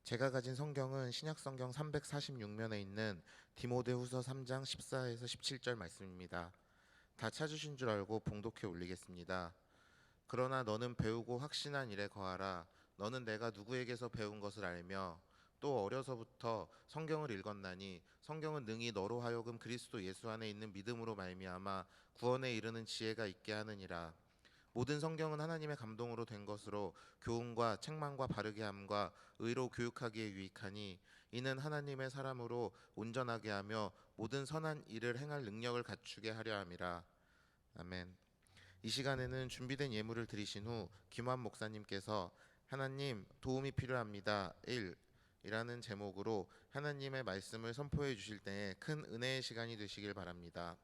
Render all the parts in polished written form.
제가 가진 성경은 신약 성경 346면에 있는 디모데후서 3장 14에서 17절 말씀입니다. 다 찾으신 줄 알고 봉독해 올리겠습니다. 그러나 너는 배우고 확신한 일에 거하라. 너는 내가 누구에게서 배운 것을 알며 또 어려서부터 성경을 읽었나니 성경은 능히 너로 하여금 그리스도 예수 안에 있는 믿음으로 말미암아 구원에 이르는 지혜가 있게 하느니라. 모든 성경은 하나님의 감동으로 된 것으로 교훈과 책망과 바르게 함과 의로 교육하기에 유익하니 이는 하나님의 사람으로 온전하게 하며 모든 선한 일을 행할 능력을 갖추게 하려 함이라. 아멘. 이 시간에는 준비된 예물을 드리신 후 김환 목사님께서 하나님 도움이 필요합니다 1 이라는 제목으로 하나님의 말씀을 선포해 주실 때에 큰 은혜의 시간이 되시길 바랍니다.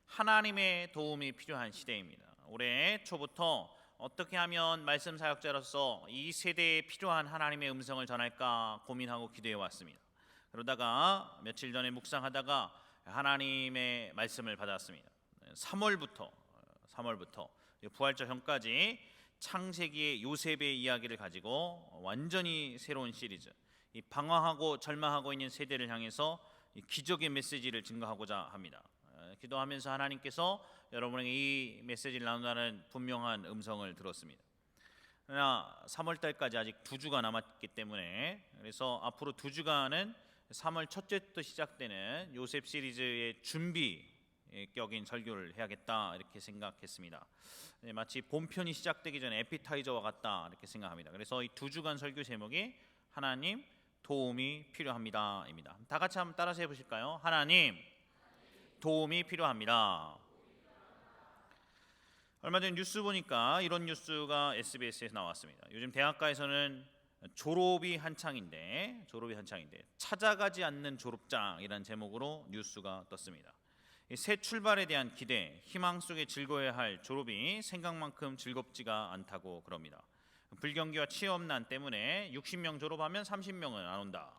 하나님의 도움이 필요한 시대입니다. 올해 초부터 어떻게 하면 말씀 사역자로서 이 세대에 필요한 하나님의 음성을 전할까 고민하고 기도해 왔습니다. 그러다가 며칠 전에 묵상하다가 하나님의 말씀을 받았습니다. 3월부터 부활절 전까지 창세기의 요셉의 이야기를 가지고 완전히 새로운 시리즈, 이 방황하고 절망하고 있는 세대를 향해서 이 기적의 메시지를 증거하고자 합니다. 기도하면서 하나님께서 여러분에게 이 메시지를 나눈다는 분명한 음성을 들었습니다. 그러나 3월달까지 아직 2주가 남았기 때문에, 그래서 앞으로 2주간은 3월 첫째 부터 시작되는 요셉 시리즈의 준비격인 설교를 해야겠다 이렇게 생각했습니다. 마치 본편이 시작되기 전에 에피타이저와 같다 이렇게 생각합니다. 그래서 이 2주간 설교 제목이 하나님 도움이 필요합니다 입니다. 다 같이 한번 따라서 해보실까요? 하나님 도움이 필요합니다. 얼마 전 뉴스 보니까 이런 뉴스가 SBS에서 나왔습니다. 요즘 대학가에서는 졸업이 한창인데 찾아가지 않는 졸업장이라는 제목으로 뉴스가 떴습니다. 새 출발에 대한 기대, 희망 속에 즐거워야 할 졸업이 생각만큼 즐겁지가 않다고 그럽니다. 불경기와 취업난 때문에 60명 졸업하면 30명은 안 온다.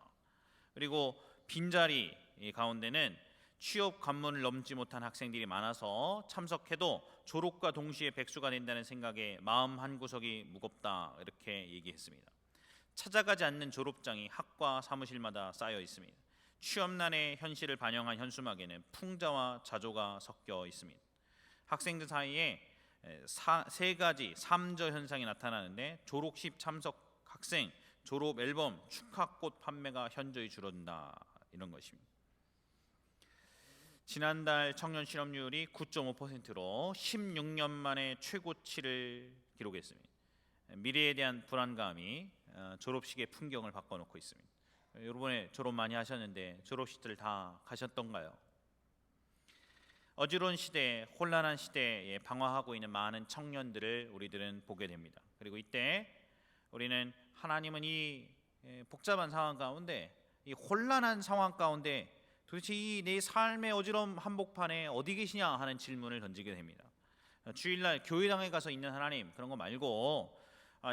그리고 빈자리 가운데는 취업 관문을 넘지 못한 학생들이 많아서 참석해도 졸업과 동시에 백수가 된다는 생각에 마음 한구석이 무겁다 이렇게 얘기했습니다. 찾아가지 않는 졸업장이 학과 사무실마다 쌓여 있습니다. 취업난의 현실을 반영한 현수막에는 풍자와 자조가 섞여 있습니다. 학생들 사이에 세 가지 3저 현상이 나타나는데 졸업식 참석 학생, 졸업 앨범, 축하꽃 판매가 현저히 줄어든다 이런 것입니다. 지난달 청년 실업률이 9.5%로 16년 만에 최고치를 기록했습니다. 미래에 대한 불안감이 졸업식의 풍경을 바꿔놓고 있습니다. 여러분의 졸업 많이 하셨는데 졸업식들 다 가셨던가요? 어지러운 시대, 혼란한 시대에 방황하고 있는 많은 청년들을 우리들은 보게 됩니다. 그리고 이때 우리는 하나님은 이 복잡한 상황 가운데, 이 혼란한 상황 가운데 도대체 이 내 삶의 어지러움 한복판에 어디 계시냐 하는 질문을 던지게 됩니다. 주일날 교회당에 가서 있는 하나님, 그런 거 말고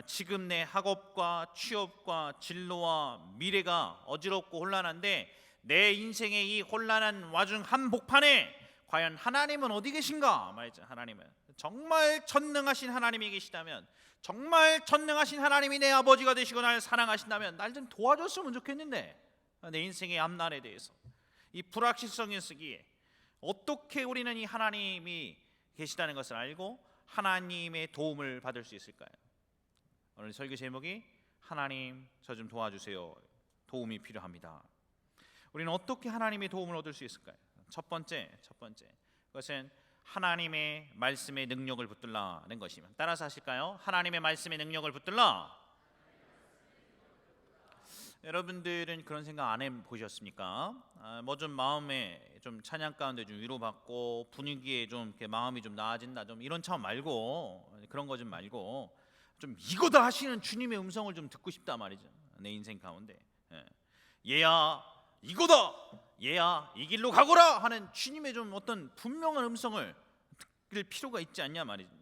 지금 내 학업과 취업과 진로와 미래가 어지럽고 혼란한데 내 인생의 이 혼란한 와중 한복판에 과연 하나님은 어디 계신가 말이죠. 하나님은 정말 전능하신 하나님이 계시다면, 정말 전능하신 하나님이 내 아버지가 되시고 날 사랑하신다면 날 좀 도와줬으면 좋겠는데, 내 인생의 앞날에 대해서 이 불확실성의 시기에 어떻게 우리는 이 하나님이 계시다는 것을 알고 하나님의 도움을 받을 수 있을까요? 오늘 설교 제목이 하나님 저 좀 도와주세요. 도움이 필요합니다. 우리는 어떻게 하나님의 도움을 얻을 수 있을까요? 첫 번째 그것은 하나님의 말씀의 능력을 붙들라는 것입니다. 따라서 하실까요? 하나님의 말씀의 능력을 붙들라. 여러분들은 그런 생각 안 해보셨습니까? 뭐 좀 마음에 좀 찬양 가운데 좀 위로받고 분위기에 좀 이렇게 마음이 좀 나아진다, 좀 이런 차원 말고, 그런 거 좀 말고 좀 이거다 하시는 주님의 음성을 좀 듣고 싶다 말이죠. 내 인생 가운데 얘야 이거다, 얘야 이 길로 가거라 하는 주님의 좀 어떤 분명한 음성을 들을 필요가 있지 않냐 말이죠.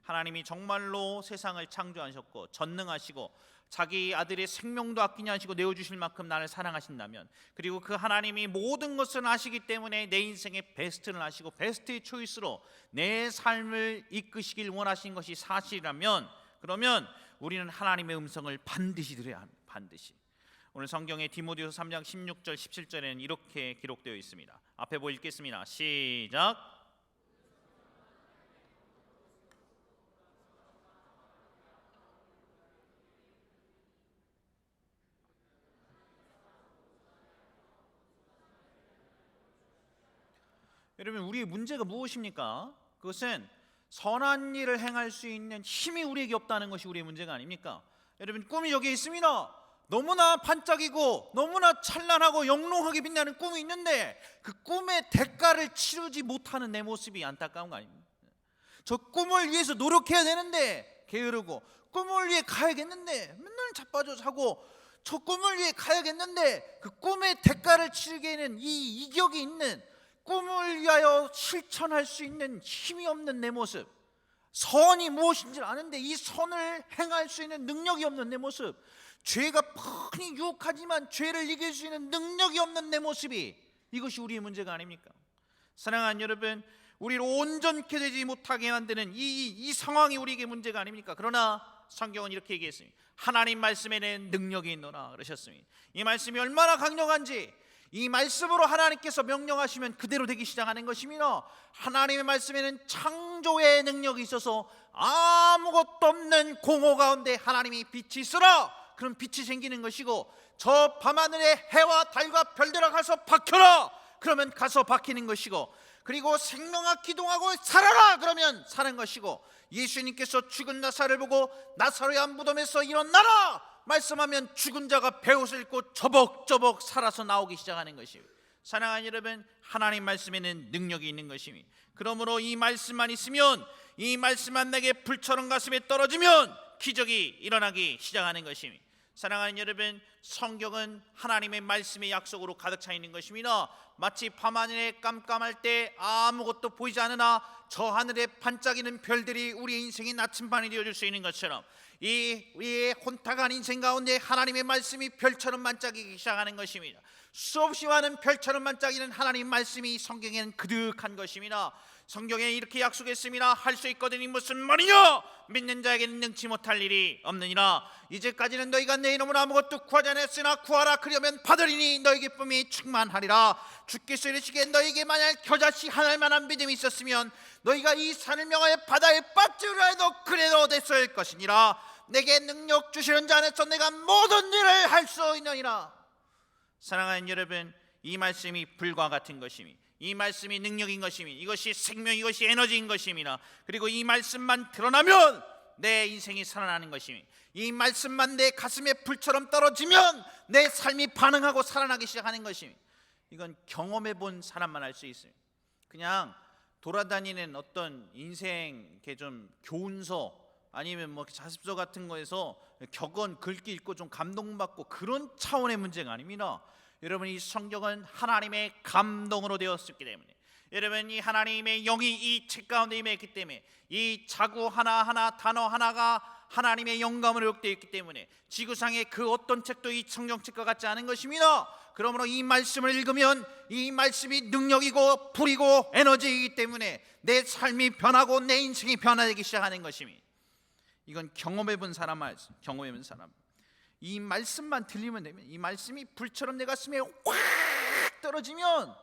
하나님이 정말로 세상을 창조하셨고 전능하시고 자기 아들의 생명도 아끼지 않으시고 내어주실 만큼 나를 사랑하신다면, 그리고 그 하나님이 모든 것을 아시기 때문에 내 인생의 베스트를 아시고 베스트의 초이스로 내 삶을 이끄시길 원하신 것이 사실이라면, 그러면 우리는 하나님의 음성을 반드시 들어야 합니다. 반드시. 오늘 성경에 디모데후서 3장 16절 17절에는 이렇게 기록되어 있습니다. 앞에 보고 읽겠습니다. 시작. 여러분, 우리의 문제가 무엇입니까? 그것은 선한 일을 행할 수 있는 힘이 우리에게 없다는 것이 우리의 문제가 아닙니까? 여러분, 꿈이 여기에 있습니다. 너무나 반짝이고 너무나 찬란하고 영롱하게 빛나는 꿈이 있는데 그 꿈의 대가를 치르지 못하는 내 모습이 안타까운 거 아닙니까? 저 꿈을 위해서 노력해야 되는데 게으르고, 꿈을 위해 가야겠는데 맨날 자빠져 자고, 저 꿈을 위해 가야겠는데 그 꿈의 대가를 치르기에는 이 이격이 있는, 꿈을 위하여 실천할 수 있는 힘이 없는 내 모습, 선이 무엇인지 아는데 이 선을 행할 수 있는 능력이 없는 내 모습, 죄가 뻔히 유혹하지만 죄를 이길 수 있는 능력이 없는 내 모습이, 이것이 우리의 문제가 아닙니까? 사랑하는 여러분, 우리를 온전케 되지 못하게 만드는 이 상황이 우리에게 문제가 아닙니까? 그러나 성경은 이렇게 얘기했습니다. 하나님 말씀에는 능력이 있노라 그러셨습니다. 이 말씀이 얼마나 강력한지, 이 말씀으로 하나님께서 명령하시면 그대로 되기 시작하는 것입니다. 하나님의 말씀에는 창조의 능력이 있어서 아무것도 없는 공허 가운데 하나님이 빛이 있으라, 그럼 빛이 생기는 것이고, 저 밤하늘에 해와 달과 별들아 가서 박혀라, 그러면 가서 박히는 것이고, 그리고 생명아 기동하고 살아라, 그러면 사는 것이고, 예수님께서 죽은 나사를 보고 나사로야 무덤에서 일어나라 말씀하면 죽은 자가 베옷을 입고 저벅저벅 살아서 나오기 시작하는 것입니다. 사랑하는 여러분, 하나님 말씀에는 능력이 있는 것입니다. 그러므로 이 말씀만 있으면, 이 말씀만 내게 불처럼 가슴에 떨어지면 기적이 일어나기 시작하는 것입니다. 사랑하는 여러분, 성경은 하나님의 말씀의 약속으로 가득 차 있는 것입니다. 마치 밤하늘에 깜깜할 때 아무것도 보이지 않으나 저 하늘에 반짝이는 별들이 우리의 인생의 나침반이 되어줄 수 있는 것처럼, 이 우리의 혼탁한 인생 가운데 하나님의 말씀이 별처럼 반짝이기 시작하는 것입니다. 수없이 많은 별처럼 반짝이는 하나님의 말씀이 성경에는 그득한 것입니다. 성경에 이렇게 약속했습니다. 할 수 있거든 이 무슨 말이냐? 믿는 자에게는 능치 못할 일이 없느니라. 이제까지는 너희가 내 이름으로 아무것도 구하지 않았으나 구하라 그러면 받으리니 너희 기쁨이 충만하리라. 주께서 이르시기에 너희에게 만약 겨자씨 하나만한 믿음이 있었으면 너희가 이 산을 명하여 바다에 빠뜨리라 해도 그래도 됐을 것이니라. 내게 능력 주시는 자 안에서 내가 모든 일을 할 수 있느니라. 사랑하는 여러분, 이 말씀이 불과 같은 것입니다. 이 말씀이 능력인 것입니다. 이것이 생명, 이것이 에너지인 것입니다. 그리고 이 말씀만 드러나면 내 인생이 살아나는 것입니다. 이 말씀만 내 가슴에 불처럼 떨어지면 내 삶이 반응하고 살아나기 시작하는 것입니다. 이건 경험해 본 사람만 알 수 있어요. 그냥 돌아다니는 어떤 인생 좀 교훈서 아니면 뭐 자습서 같은 거에서 격언 글귀 읽고 좀 감동받고 그런 차원의 문제가 아닙니다. 여러분, 이 성경은 하나님의 감동으로 되었기 때문에, 여러분, 이 하나님의 영이 이 책 가운데 임했기 때문에, 이 자구 하나하나 단어 하나가 하나님의 영감으로 기록되어 있기 때문에 지구상의 그 어떤 책도 이 성경책과 같지 않은 것입니다. 그러므로 이 말씀을 읽으면 이 말씀이 능력이고 불이고 에너지이기 때문에 내 삶이 변하고 내 인생이 변화되기 시작하는 것입니다. 이건 경험해본 사람 알죠. 경험해본 사람. 이 말씀만 들리면 되면, 이 말씀이 불처럼 내 가슴에 확 떨어지면,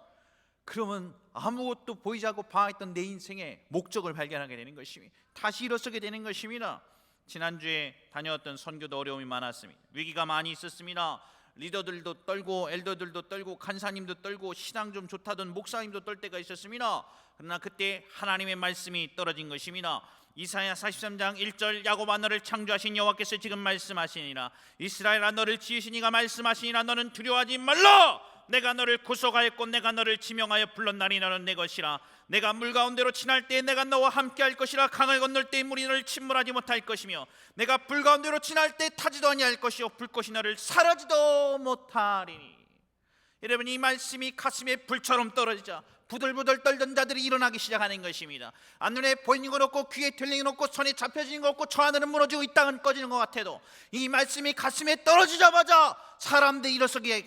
그러면 아무것도 보이지 않고 방황했던 내 인생의 목적을 발견하게 되는 것입니다. 다시 일어서게 되는 것입니다. 지난주에 다녀왔던 선교도 어려움이 많았습니다. 위기가 많이 있었습니다. 리더들도 떨고 엘더들도 떨고 간사님도 떨고 신앙 좀 좋다던 목사님도 떨 때가 있었습니다. 그러나 그때 하나님의 말씀이 떨어진 것입니다. 이사야 43장 1절, 야곱아 너를 창조하신 여호와께서 지금 말씀하시니라. 이스라엘아 너를 지으신 이가 말씀하시니라. 너는 두려워하지 말라. 내가 너를 구속하였고 내가 너를 지명하여 불렀나니 너는 내 것이라. 내가 물 가운데로 지날 때 내가 너와 함께 할 것이라. 강을 건널 때 물이 너를 침몰하지 못할 것이며 내가 불 가운데로 지날 때 타지도 아니할 것이요 불꽃이 너를 사라지도 못하리니. 여러분, 이 말씀이 가슴에 불처럼 떨어지자 부들부들 떨던 자들이 일어나기 시작하는 것입니다. 안눈에 보이는 것 없고 귀에 들리는 것 없고 손에 잡혀지는 것 없고 저 하늘은 무너지고 이 땅은 꺼지는 것 같아도 이 말씀이 가슴에 떨어지자마자 사람들이 일어서기에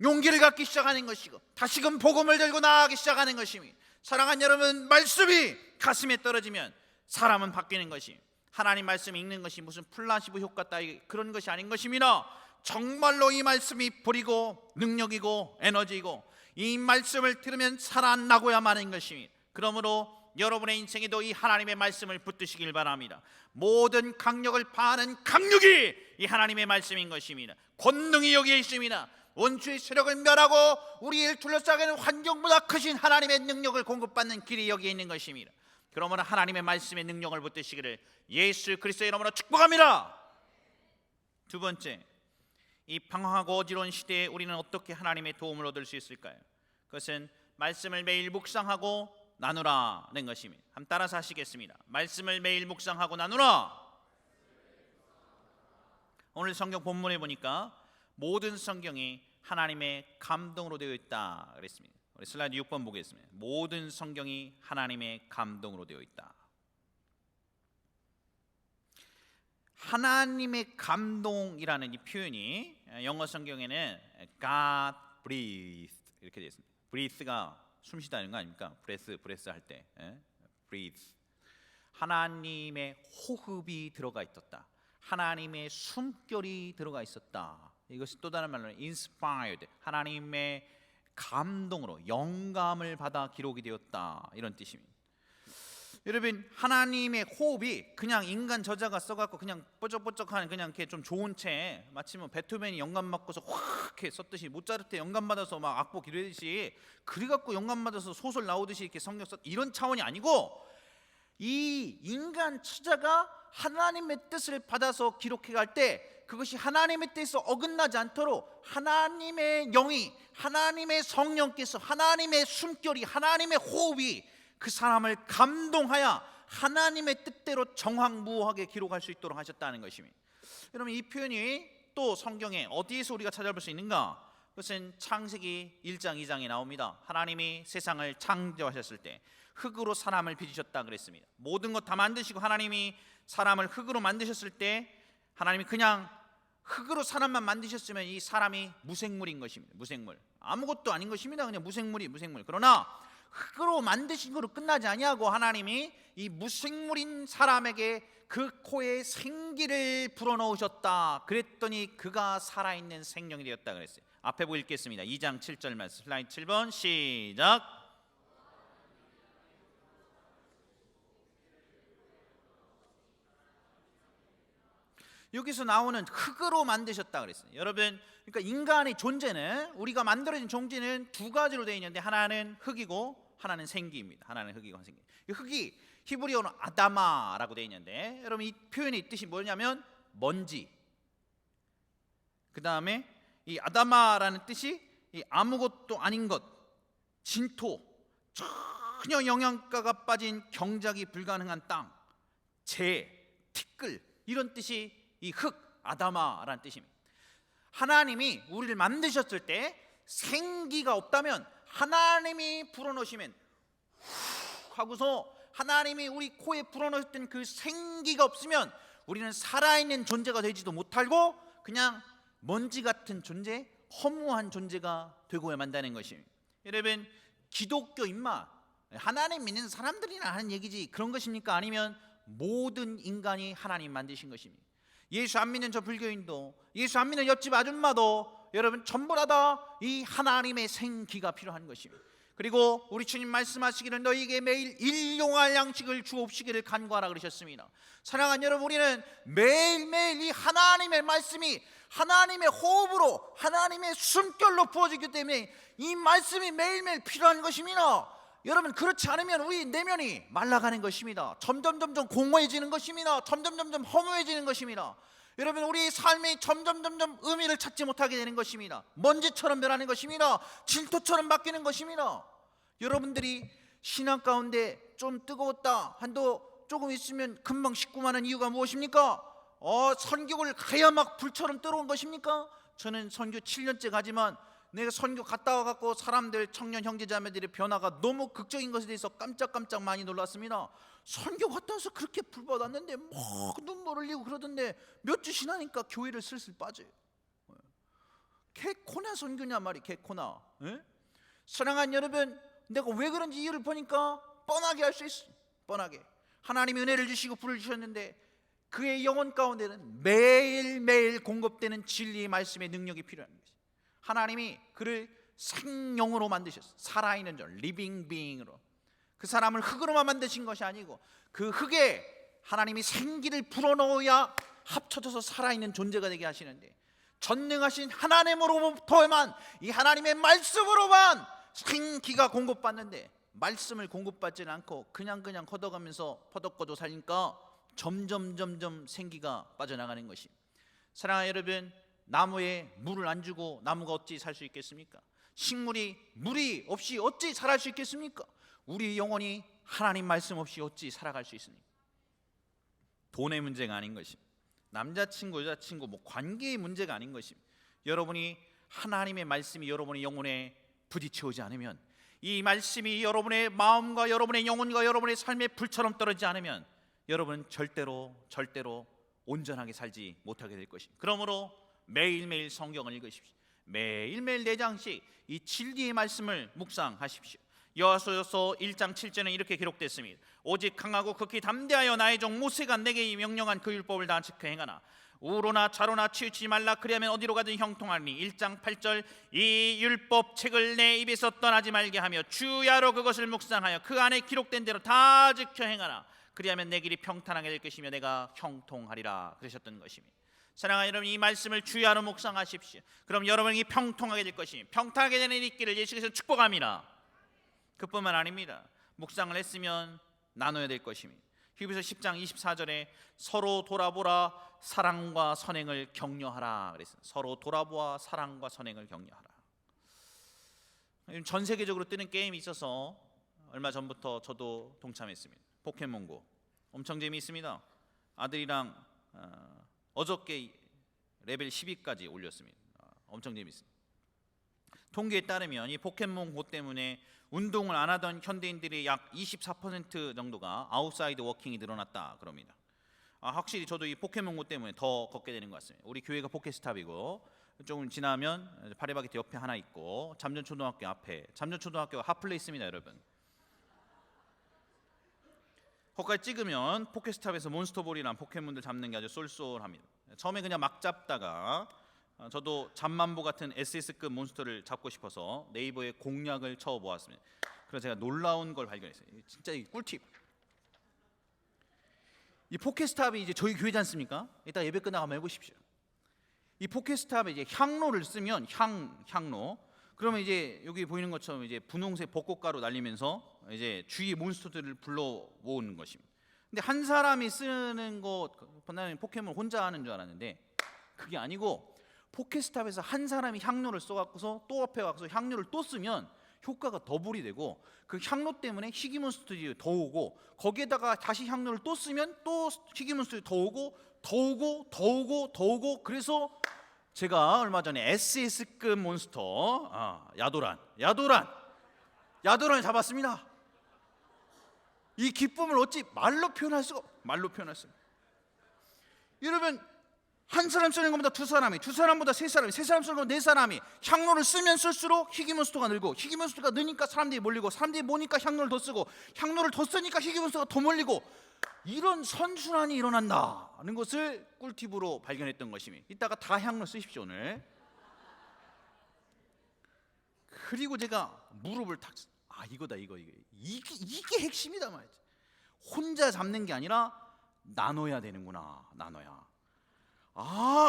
용기를 갖기 시작하는 것이고 다시금 복음을 들고 나아가기 시작하는 것입니다. 사랑하는 여러분, 말씀이 가슴에 떨어지면 사람은 바뀌는 것입니다. 하나님 말씀 읽는 것이 무슨 플라시보 효과 따위 그런 것이 아닌 것입니다. 정말로 이 말씀이 불이고 능력이고 에너지이고 이 말씀을 들으면 살아나고야만 하는 것입니다. 그러므로 여러분의 인생에도 이 하나님의 말씀을 붙드시길 바랍니다. 모든 강력을 파하는 강력이 이 하나님의 말씀인 것입니다. 권능이 여기에 있습니다. 원수의 세력을 멸하고 우리를 둘러싸게 하는 환경보다 크신 하나님의 능력을 공급받는 길이 여기에 있는 것입니다. 그러므로 하나님의 말씀의 능력을 붙드시기를 예수 그리스도의 이름으로 축복합니다. 두 번째, 이 방황하고 어지러운 시대에 우리는 어떻게 하나님의 도움을 얻을 수 있을까요? 그것은 말씀을 매일 묵상하고 나누라는 것입니다. 한번 따라서 하시겠습니다. 말씀을 매일 묵상하고 나누라. 오늘 성경 본문에 보니까 모든 성경이 하나님의 감동으로 되어 있다 그랬습니다. 우리 슬라이드 6번 보겠습니다. 모든 성경이 하나님의 감동으로 되어 있다. 하나님의 감동이라는 이 표현이 영어 성경에는 God breathed 이렇게 되어 있습니다. breathe가 숨쉬다는 거 아닙니까? breath 할 때 breathe. 하나님의 호흡이 들어가 있었다. 하나님의 숨결이 들어가 있었다. 이것이 또 다른 말로는 inspired, 하나님의 감동으로 영감을 받아 기록이 되었다 이런 뜻입니다. 여러분, 하나님의 호흡이 그냥 인간 저자가 써갖고 그냥 뽀쩍뽀쩍한 그냥 이렇게 좀 좋은 채 마치 뭐 베토벤이 영감 받고서 확 이렇게 썼듯이 모차르트 영감 받아서 막 악보 기르듯이 그래갖고 영감 받아서 소설 나오듯이 이렇게 성경 썼 이런 차원이 아니고 이 인간 저자가 하나님의 뜻을 받아서 기록해갈 때 그것이 하나님의 뜻에 어긋나지 않도록 하나님의 영이 하나님의 성령께서 하나님의 숨결이 하나님의 호흡이 그 사람을 감동하여 하나님의 뜻대로 정확무호하게 기록할 수 있도록 하셨다는 것입니다. 여러분, 이 표현이 또 성경에 어디에서 우리가 찾아볼 수 있는가? 그것은 창세기 1장 2장에 나옵니다. 하나님이 세상을 창조하셨을 때 흙으로 사람을 빚으셨다 그랬습니다. 모든 것 다 만드시고 하나님이 사람을 흙으로 만드셨을 때 하나님이 그냥 흙으로 사람만 만드셨으면 이 사람이 무생물인 것입니다. 무생물, 아무것도 아닌 것입니다. 그냥 무생물. 그러나 흙으로 만드신 거로 끝나지 아니하고 하나님이 이 무생물인 사람에게 그 코에 생기를 불어넣으셨다. 그랬더니 그가 살아있는 생명이 되었다 그랬어요. 앞에 보고 읽겠습니다. 2장 7절 말씀, 슬라이드 7번 시작. 여기서 나오는 흙으로 만드셨다 그랬어요. 여러분, 그러니까 인간의 존재는 우리가 만들어진 존재는 두 가지로 되어 있는데 하나는 흙이고 하나는 생기입니다. 하나는 흙이고 생기. 흙이 히브리어는 아다마라고 되어 있는데 여러분, 이 표현의 뜻이 뭐냐면 먼지. 그 다음에 이 아다마라는 뜻이 이 아무것도 아닌 것, 진토, 전혀 영양가가 빠진 경작이 불가능한 땅, 재, 티끌 이런 뜻이 이 흙, 아다마라는 뜻입니다. 하나님이 우리를 만드셨을 때 생기가 없다면 하나님이 불어넣으시면 후 하고서 하나님이 우리 코에 불어넣었던 그 생기가 없으면 우리는 살아있는 존재가 되지도 못하고 그냥 먼지 같은 존재, 허무한 존재가 되고야 만다는 것입니다. 여러분, 기독교 인마 하나님 믿는 사람들이나 하는 얘기지 그런 것입니까? 아니면 모든 인간이 하나님 만드신 것입니다. 예수 안 믿는 저 불교인도, 예수 안 믿는 옆집 아줌마도 여러분 전부 다 이 하나님의 생기가 필요한 것입니다. 그리고 우리 주님 말씀하시기를 너희에게 매일 일용할 양식을 주옵시기를 간구하라 그러셨습니다. 사랑하는 여러분, 우리는 매일매일 이 하나님의 말씀이 하나님의 호흡으로 하나님의 숨결로 부어지기 때문에 이 말씀이 매일매일 필요한 것입니다. 여러분, 그렇지 않으면 우리 내면이 말라가는 것입니다. 점점 공허해지는 것입니다. 점점 허무해지는 것입니다. 여러분, 우리 삶이 점점 의미를 찾지 못하게 되는 것입니다. 먼지처럼 변하는 것입니다. 질토처럼 바뀌는 것입니다. 여러분들이 신앙 가운데 좀 뜨거웠다 한도 조금 있으면 금방 식구만한 이유가 무엇입니까? 선교를 가야 막 불처럼 뜨거운 것입니까? 저는 선교 7년째 가지만 내가 선교 갔다 와갖고 사람들 청년 형제자매들의 변화가 너무 극적인 것에 대해서 깜짝 많이 놀랐습니다. 선교 갔다 와서 그렇게 불받았는데 막 눈물 흘리고 그러던데 몇 주 지나니까 교회를 슬슬 빠져요. 개코나 선교냐 말이 개코나. 사랑하는 여러분, 내가 왜 그런지 이유를 보니까 뻔하게 할 수 있어. 뻔하게 하나님이 은혜를 주시고 불을 주셨는데 그의 영혼 가운데는 매일매일 공급되는 진리의 말씀의 능력이 필요한 것이. 하나님이 그를 생명으로 만드셨어요. 살아있는 존, 리빙 비잉으로. 그 사람을 흙으로만 만드신 것이 아니고 그 흙에 하나님이 생기를 불어넣어야 합쳐져서 살아있는 존재가 되게 하시는데, 전능하신 하나님으로부터만, 이 하나님의 말씀으로만 생기가 공급받는데, 말씀을 공급받지는 않고 그냥 걷어가면서 퍼덕거져 사니까 점점 생기가 빠져나가는 것이. 사랑하는 여러분, 나무에 물을 안 주고 나무가 어찌 살 수 있겠습니까? 식물이 물이 없이 어찌 자랄 수 있겠습니까? 우리 영혼이 하나님 말씀 없이 어찌 살아갈 수 있습니까? 돈의 문제가 아닌 것입니다. 남자친구, 여자친구, 관계의 문제가 아닌 것입니다. 여러분이 하나님의 말씀이 여러분의 영혼에 부딪혀오지 않으면, 이 말씀이 여러분의 마음과 여러분의 영혼과 여러분의 삶에 불처럼 떨어지지 않으면 여러분은 절대로 온전하게 살지 못하게 될 것입니다. 그러므로 매일매일 성경을 읽으십시오. 매일매일 4장씩 이 진리의 말씀을 묵상하십시오. 여호수아서 1장 7절은 이렇게 기록됐습니다. 오직 강하고 극히 담대하여 나의 종 모세가 내게 명령한 그 율법을 다 지켜 행하나 우로나 좌로나 치우치지 말라. 그리하면 어디로 가든 형통하니. 1장 8절, 이 율법 책을 내 입에서 떠나지 말게 하며 주야로 그것을 묵상하여 그 안에 기록된 대로 다 지켜 행하라. 그리하면 내 길이 평탄하게 될 것이며 내가 형통하리라 그러셨던 것입니다. 사랑하는 여러분, 이 말씀을 주야로 묵상하십시오. 그럼 여러분이 평통하게 될 것입니다. 평탄하게 되는 있기를 예수께서 축복합니다. 그뿐만 아닙니다. 묵상을 했으면 나눠야 될 것입니다. 히브리서 10장 24절에 서로 돌아보라 사랑과 선행을 격려하라 그랬어요. 서로 돌아보아 사랑과 선행을 격려하라. 전 세계적으로 뜨는 게임이 있어서 얼마 전부터 저도 동참했습니다. 포켓몬고 엄청 재미있습니다. 아들이랑 어저께 레벨 12까지 올렸습니다. 엄청 재미있습니다. 통계에 따르면 이 포켓몬고 때문에 운동을 안 하던 현대인들이 약 24% 정도가 아웃사이드 워킹이 늘어났다 그럽니다. 확실히 저도 이 포켓몬고 때문에 더 걷게 되는 것 같습니다. 우리 교회가 포켓스탑이고 조금 지나면 파리바게트 옆에 하나 있고 잠전초등학교 앞에, 잠전초등학교가 핫플레이 있습니다. 여러분, 거기까지 찍으면 포켓스탑에서 몬스터볼이랑 포켓몬들 잡는 게 아주 쏠쏠합니다. 처음에 그냥 막 잡다가 저도 잠만보 같은 SS급 몬스터를 잡고 싶어서 네이버에 공략을 쳐보았습니다. 그래서 제가 놀라운 걸 발견했어요. 진짜 이 꿀팁. 이 포켓스탑이 이제 저희 교회지 않습니까? 이따 예배 끝나고 한번 해보십시오. 이 포켓스탑에 이제 향로를 쓰면 향로. 그러면 이제 여기 보이는 것처럼 이제 분홍색 벚꽃가루 날리면서 이제 주위 몬스터들을 불러 모으는 것입니다. 근데 한 사람이 쓰는 것, 나는 포켓몬 혼자 하는 줄 알았는데 그게 아니고, 포켓스탑에서 한 사람이 향로를 써갖고서 또 앞에 가서 향로를 또 쓰면 효과가 더블이 되고, 그 향로 때문에 희귀몬스터들이 더 오고, 거기에다가 다시 향로를 또 쓰면 또 희귀몬스터들이 더 오고, 그래서 제가 얼마 전에 SS급 몬스터 야도란을 잡았습니다. 이 기쁨을 어찌 말로 표현할 수가 없어요. 여러분, 한 사람 쓰는 것보다 두 사람보다 세 사람 쓰는 것보다 네 사람이 향로를 쓰면 쓸수록 희귀몬스터가 늘고, 희귀몬스터가 느니까 사람들이 몰리고, 사람들이 모니까 향로를 더 쓰고, 향로를 더 쓰니까 희귀몬스터가 더 몰리고, 이런 선순환이 일어난다는 것을 꿀팁으로 발견했던 것입니다. 이따가 다 향로 쓰십시오 오늘. 그리고 제가 무릎을 탁, 이게 핵심이다 말이지. 혼자 잡는 게 아니라 나눠야 되는구나.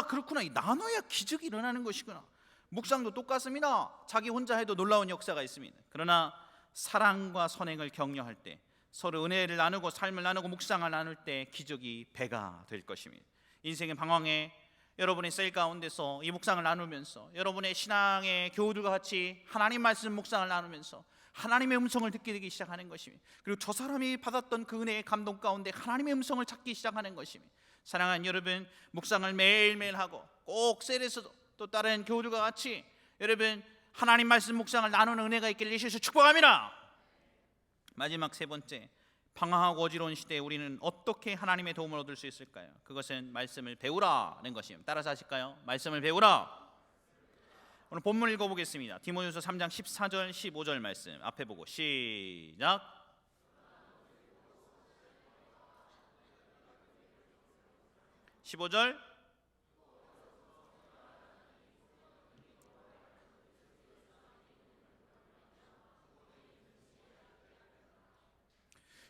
그렇구나. 이 나눠야 기적이 일어나는 것이구나. 묵상도 똑같습니다. 자기 혼자 해도 놀라운 역사가 있습니다. 그러나 사랑과 선행을 격려할 때, 서로 은혜를 나누고 삶을 나누고 묵상을 나눌 때 기적이 배가 될 것입니다. 인생의 방황에 여러분의 셀 가운데서 이 묵상을 나누면서, 여러분의 신앙의 교우들과 같이 하나님 말씀 묵상을 나누면서 하나님의 음성을 듣게 되기 시작하는 것입니다. 그리고 저 사람이 받았던 그 은혜의 감동 가운데 하나님의 음성을 찾기 시작하는 것입니다. 사랑하는 여러분, 묵상을 매일매일 하고 꼭 셀에서도 또 다른 교우들과 같이 여러분 하나님 말씀 묵상을 나누는 은혜가 있기를 예수께서 축복합니다. 마지막 세 번째, 방황하고 어지러운 시대에 우리는 어떻게 하나님의 도움을 얻을 수 있을까요? 그것은 말씀을 배우라는 것입니다. 따라서 하실까요? 말씀을 배우라. 오늘 본문 읽어보겠습니다. 디모데후서 3장 14절 15절 말씀 앞에 보고 시작. 15절.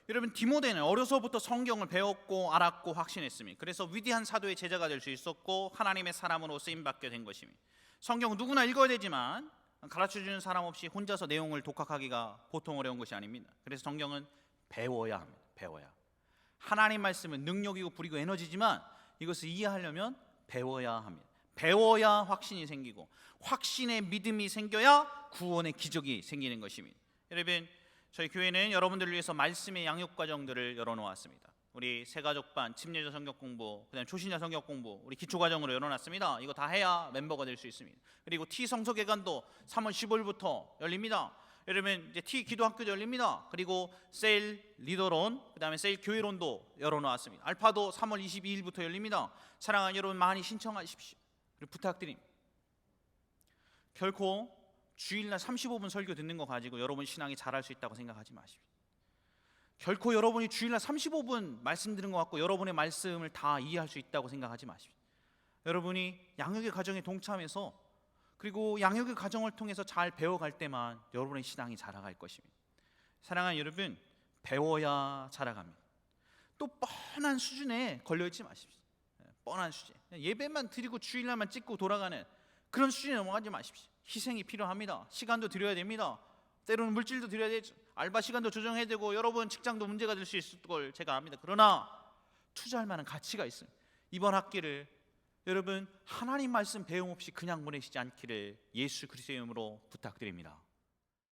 여러분, 디모데는 어려서부터 성경을 배웠고 알았고 확신했습니다. 그래서 위대한 사도의 제자가 될 수 있었고 하나님의 사람으로 쓰임받게 된 것입니다. 성경은 누구나 읽어야 되지만 가르쳐주는 사람 없이 혼자서 내용을 독학하기가 보통 어려운 것이 아닙니다. 그래서 성경은 배워야 합니다. 배워야. 하나님 말씀은 능력이고 불이고 에너지지만 이것을 이해하려면 배워야 합니다. 배워야 확신이 생기고 확신의 믿음이 생겨야 구원의 기적이 생기는 것입니다. 여러분, 저희 교회는 여러분들을 위해서 말씀의 양육 과정들을 열어놓았습니다. 우리 새가족반, 침례자 성경 공부, 그다음 초신자 성경 공부, 우리 기초 과정으로 열어놨습니다. 이거 다 해야 멤버가 될 수 있습니다. 그리고 T 성서개관도 3월 15일부터 열립니다. 여러분, 이제 T 기도학교도 열립니다. 그리고 세일 리더론, 그다음에 세일 교회론도 열어놓았습니다. 알파도 3월 22일부터 열립니다. 사랑하는 여러분, 많이 신청하십시오. 그리고 부탁드립니다. 결코 주일날 35분 설교 듣는 거 가지고 여러분 신앙이 자랄 수 있다고 생각하지 마십시오. 결코 여러분이 주일날 35분 말씀 들은 것 같고 여러분의 말씀을 다 이해할 수 있다고 생각하지 마십시오. 여러분이 양육의 과정에 동참해서 그리고 양육의 과정을 통해서 잘 배워갈 때만 여러분의 신앙이 자라갈 것입니다. 사랑하는 여러분, 배워야 자라갑니다. 또 뻔한 수준에 걸려있지 마십시오. 뻔한 수준, 예배만 드리고 주일날만 찍고 돌아가는 그런 수준에 넘어가지 마십시오. 희생이 필요합니다. 시간도 드려야 됩니다. 때로는 물질도 드려야 되죠. 알바 시간도 조정해야 되고 여러분 직장도 문제가 될 수 있을 걸 제가 압니다. 그러나 투자할 만한 가치가 있습니다. 이번 학기를 여러분 하나님 말씀 배움 없이 그냥 보내시지 않기를 예수 그리스도의 이름으로 부탁드립니다.